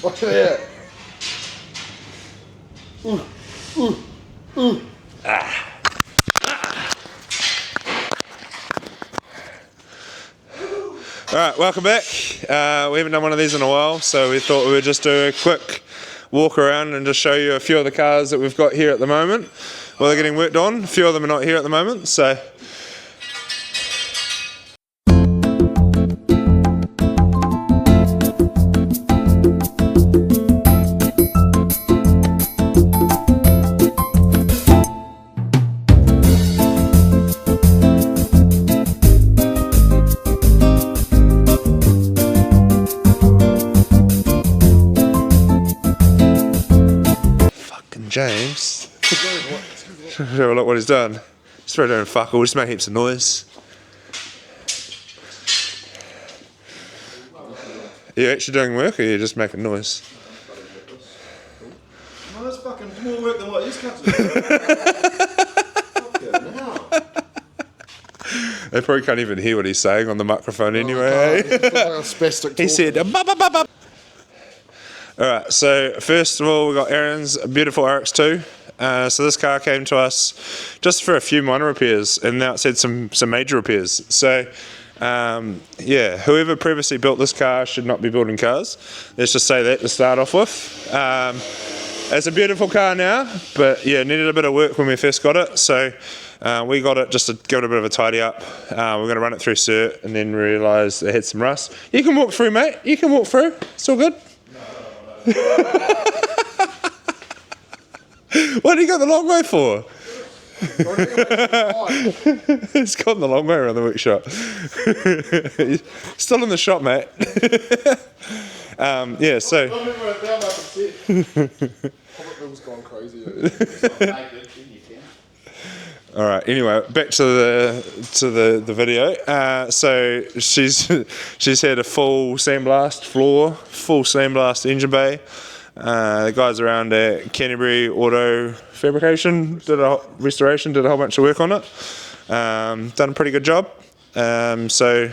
Watch it out. Alright, welcome back. We haven't done one of these in a while, so we thought we would just do a quick walk around and just show you a few of the cars that we've got here at the moment. Well, they're getting worked on. A few of them are not here at the moment, so... James. Look what he's done. He's probably doing fuck all, just make heaps of noise. Are you actually doing work or are you just making noise? No, that's fucking more work than what these cunts are. They probably can't even hear what he's saying on the microphone anyway. He said, "Ba ba ba ba." Alright, so first of all we got Aaron's beautiful RX-2. So this car came to us just for a few minor repairs, and now it's had some major repairs. So yeah, whoever previously built this car should not be building cars. Let's just say that to start off with. It's a beautiful car now, but yeah, needed a bit of work when we first got it. So we got it just to give it a bit of a tidy up. We're going to run it through cert and then realise it had some rust. You can walk through, mate. You can walk through. It's all good. What do you got the long way for? It's gone the long way around the workshop. Still in the shop, mate. Yeah, so. All right. Anyway, back to the video. So she's had a full sandblast floor, full sandblast engine bay. The guys around at Canterbury Auto Fabrication did a whole bunch of work on it. Done a pretty good job. So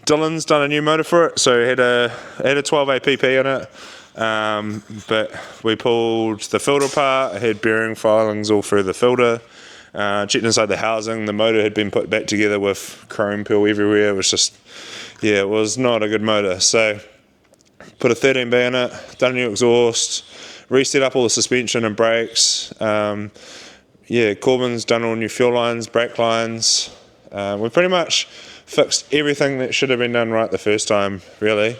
Dylan's done a new motor for it. So it had a 12 APP in it. But we pulled the filter apart. It had bearing filings all through the filter. Checked inside the housing. The motor had been put back together with chrome peel everywhere. It was just, yeah, it was not a good motor. So put a 13B in it, done a new exhaust, reset up all the suspension and brakes. Yeah, Corbin's done all new fuel lines, brake lines. We pretty much fixed everything that should have been done right the first time, really,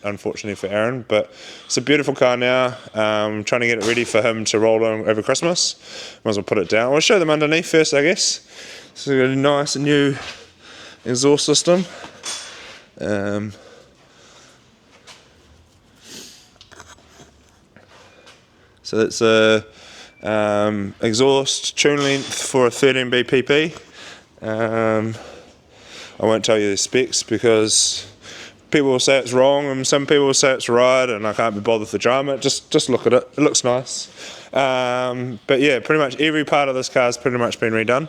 unfortunately for Aaron. But it's a beautiful car now. I'm trying to get it ready for him to roll on over Christmas. Might as well put it down. We'll show them underneath first, I guess. So we've got a nice new exhaust system. So that's a exhaust tune length for a 13B PP. I won't tell you the specs because people will say it's wrong and some people will say it's right, and I can't be bothered with the drama. Just look at it. It looks nice. But yeah, pretty much every part of this car has pretty much been redone.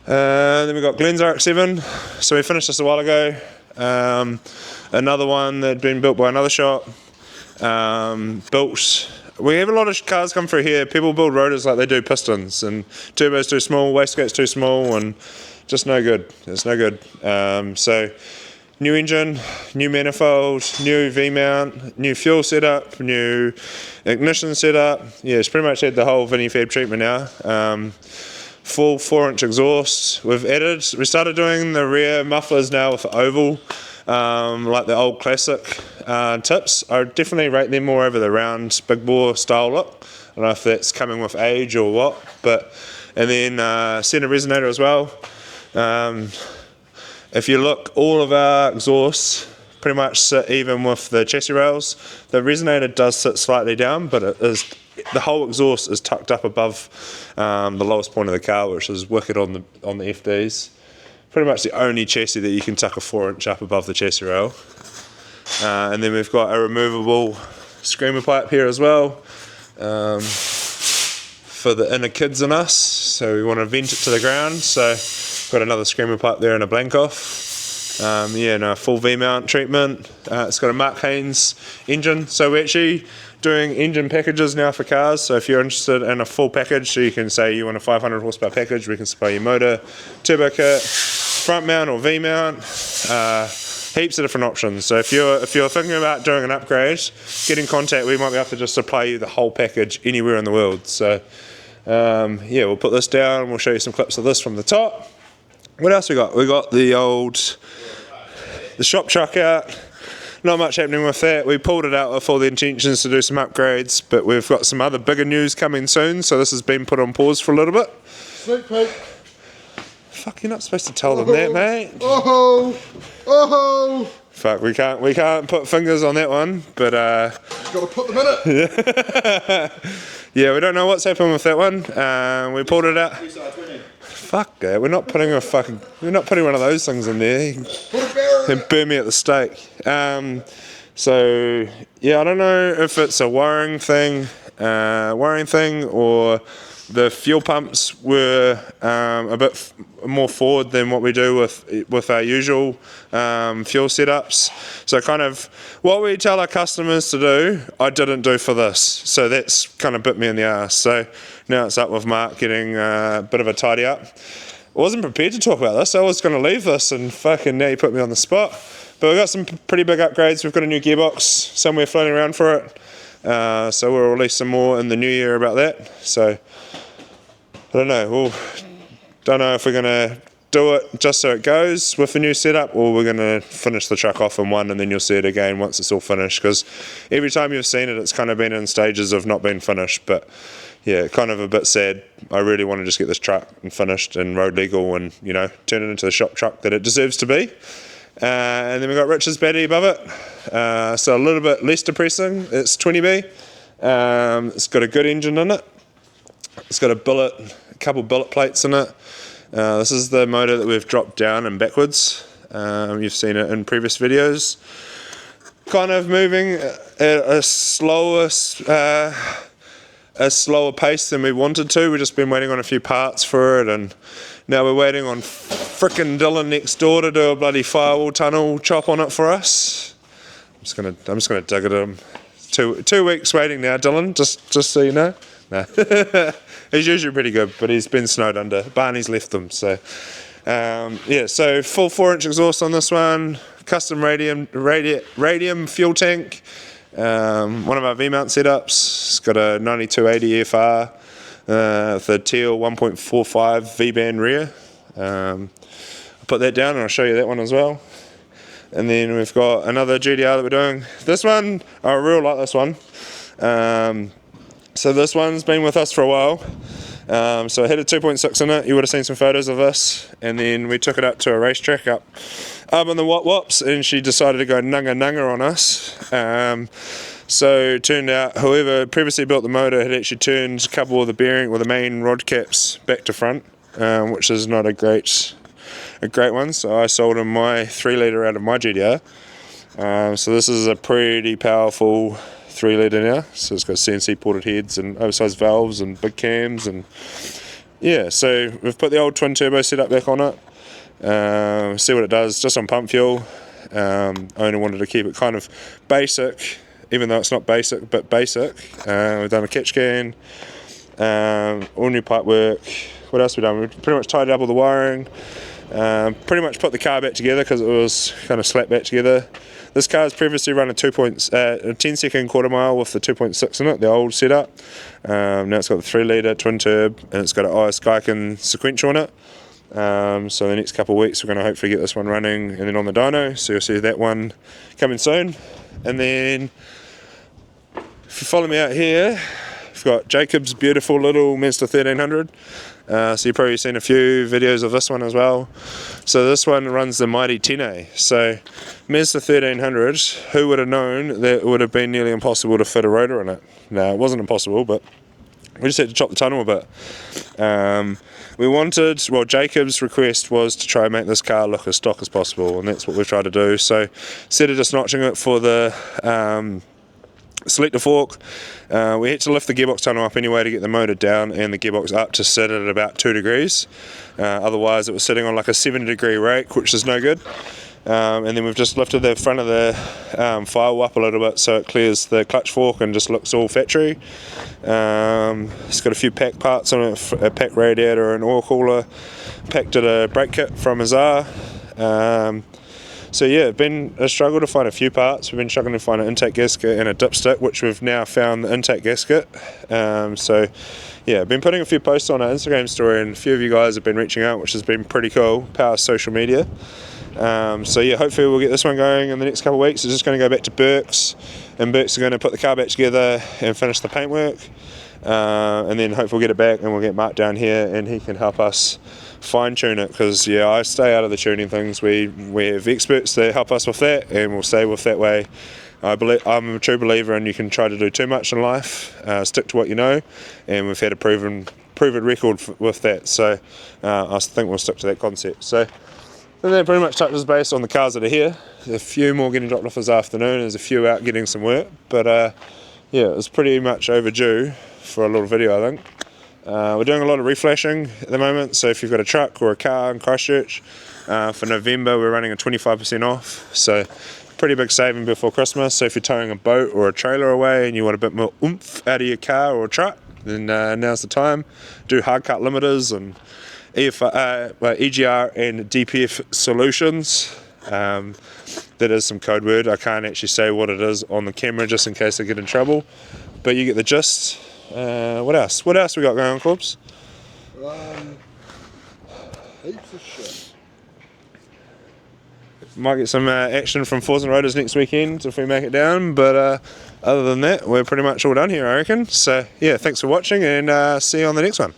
Then we've got Glen's RX-7. So we finished this a while ago. Another one that had been built by another shop. We have a lot of cars come through here. People build rotors like they do pistons, and turbo's too small, wastegate's too small, and just no good. It's no good. So new engine, new manifold, new V-mount, new fuel setup, new ignition setup. Yeah, it's pretty much had the whole Vinny Fab treatment now. Full 4-inch exhaust. We started doing the rear mufflers now with oval, like the old classic tips. I definitely rate them more over the round big bore style look. I don't know if that's coming with age or what, and then center resonator as well. If you look, all of our exhausts pretty much sit even with the chassis rails. The resonator does sit slightly down, but the whole exhaust is tucked up above the lowest point of the car, which is wicked on the FDs. Pretty much the only chassis that you can tuck a 4-inch up above the chassis rail. And then we've got a removable screamer pipe here as well for the inner kids in us. So we want to vent it to the ground. So got another screamer pipe there and a blank off. Yeah, no, full V-mount treatment. It's got a Mark Haynes engine, so we're actually doing engine packages now for cars. So if you're interested in a full package, so you can say you want a 500 horsepower package, we can supply you motor, turbo kit, front mount or V-mount, heaps of different options. So if you're thinking about doing an upgrade, get in contact. We might be able to just supply you the whole package anywhere in the world. So yeah, we'll put this down. We'll show you some clips of this from the top. What else we got? We got the shop truck out. Not much happening with that. We pulled it out with all the intentions to do some upgrades, but we've got some other bigger news coming soon, so this has been put on pause for a little bit. Sneak peek. Fuck, you're not supposed to tell them that, mate. Oh, oh. Fuck, we can't put fingers on that one, but Just gotta put them in it. yeah, we don't know what's happened with that one. We pulled it out. Fuck that, we're not putting one of those things in there. And burn me at the stake. So yeah, I don't know if it's a wiring thing or the fuel pumps were a bit more forward than what we do with our usual fuel setups. So kind of what we tell our customers to do, I didn't do for this. So that's kind of bit me in the ass. So now it's up with Mark getting a bit of a tidy up. I wasn't prepared to talk about this. I was going to leave this, and fucking now you put me on the spot. But we've got some pretty big upgrades. We've got a new gearbox somewhere floating around for it. So we'll release some more in the new year about that. So I don't know. Don't know if we're going to do it just so it goes with the new setup, or we're going to finish the truck off in one and then you'll see it again once it's all finished. Because every time you've seen it, it's kind of been in stages of not being finished. But yeah, kind of a bit sad. I really want to just get this truck and finished and road legal and, you know, turn it into the shop truck that it deserves to be. And then we've got Rich's battery above it. So a little bit less depressing. It's 20B. It's got a good engine in it. It's got a couple billet plates in it. This is the motor that we've dropped down and backwards. You've seen it in previous videos. Kind of moving at a slower pace than we wanted to. We've just been waiting on a few parts for it, and now we're waiting on frickin' Dylan next door to do a bloody firewall tunnel chop on it for us. I'm just gonna dig at him. 2 weeks waiting now, Dylan. Just so you know. No. He's usually pretty good, but he's been snowed under. Barney's left them, so yeah. So full 4-inch exhaust on this one. Custom radium fuel tank. One of our V-mount setups. It's got a 9280 FR with a teal 1.45 V-band rear. I'll put that down and I'll show you that one as well. And then we've got another GDR that we're doing. This one, I really like this one. So this one's been with us for a while. So I had a 2.6 in it. You would have seen some photos of this. And then we took it up to a racetrack up in the Wops, and she decided to go nunga on us. So it turned out whoever previously built the motor had actually turned a couple of the main rod caps back to front, which is not a great one. So I sold him my 3 litre out of my GDR. So this is a pretty powerful 3 litre now. So it's got CNC ported heads and oversized valves and big cams, and yeah. So we've put the old twin turbo setup back on it. See what it does just on pump fuel. I only wanted to keep it kind of basic, even though it's not basic, but basic. We've done a catch can, all new pipe work. What else have we done? We've pretty much tidied up all the wiring. Pretty much put the car back together because it was kind of slapped back together. This car's previously run a 10-second quarter mile with the 2.6 in it, the old setup. Now it's got the 3 litre twin turb, and it's got an IS Geiken sequential in it. So the next couple of weeks we're going to hopefully get this one running, and then on the dyno, so you'll see that one coming soon. And then if you follow me out here, we've got Jacob's beautiful little Mazda 1300. So you've probably seen a few videos of this one as well. So this one runs the mighty 10A. So Mazda 1300, who would have known that it would have been nearly impossible to fit a rotor in it? No, it wasn't impossible, but we just had to chop the tunnel a bit. Jacob's request was to try and make this car look as stock as possible, and that's what we've tried to do. So instead of just notching it for the selector fork, we had to lift the gearbox tunnel up anyway to get the motor down and the gearbox up to sit at about 2 degrees. Otherwise it was sitting on like a 70-degree rake, which is no good. And then we've just lifted the front of the firewall up a little bit so it clears the clutch fork and just looks all factory. It's got a few pack parts on it, a pack radiator, an oil cooler, packed at a brake kit from Mazda. So yeah, it's been a struggle to find a few parts. We've been struggling to find an intake gasket and a dipstick, which we've now found the intake gasket. So yeah, I've been putting a few posts on our Instagram story, and a few of you guys have been reaching out, which has been pretty cool. Power social media. So yeah, hopefully we'll get this one going in the next couple of weeks. It's just going to go back to Burke's, and Burke's are going to put the car back together and finish the paintwork, and then hopefully we'll get it back and we'll get Mark down here and he can help us fine tune it, because yeah, I stay out of the tuning things. We have experts that help us with that, and we'll stay with that way. I'm a true believer in you can try to do too much in life, stick to what you know, and we've had a proven record with that, so I think we'll stick to that concept. So and that pretty much touches base on the cars that are here. There's a few more getting dropped off this afternoon. There's a few out getting some work. But yeah, it's pretty much overdue for a little video, I think. We're doing a lot of reflashing at the moment. So if you've got a truck or a car in Christchurch, for November we're running a 25% off. So pretty big saving before Christmas. So if you're towing a boat or a trailer away and you want a bit more oomph out of your car or truck, then now's the time. Do hard cut limiters and EGR and DPF solutions. That is some code word. I can't actually say what it is on the camera just in case I get in trouble, but you get the gist. What else we got going on, Corbs? Heaps of shit. Might get some action from Forza Riders next weekend if we make it down, but other than that we're pretty much all done here, I reckon. So yeah, thanks for watching, and see you on the next one.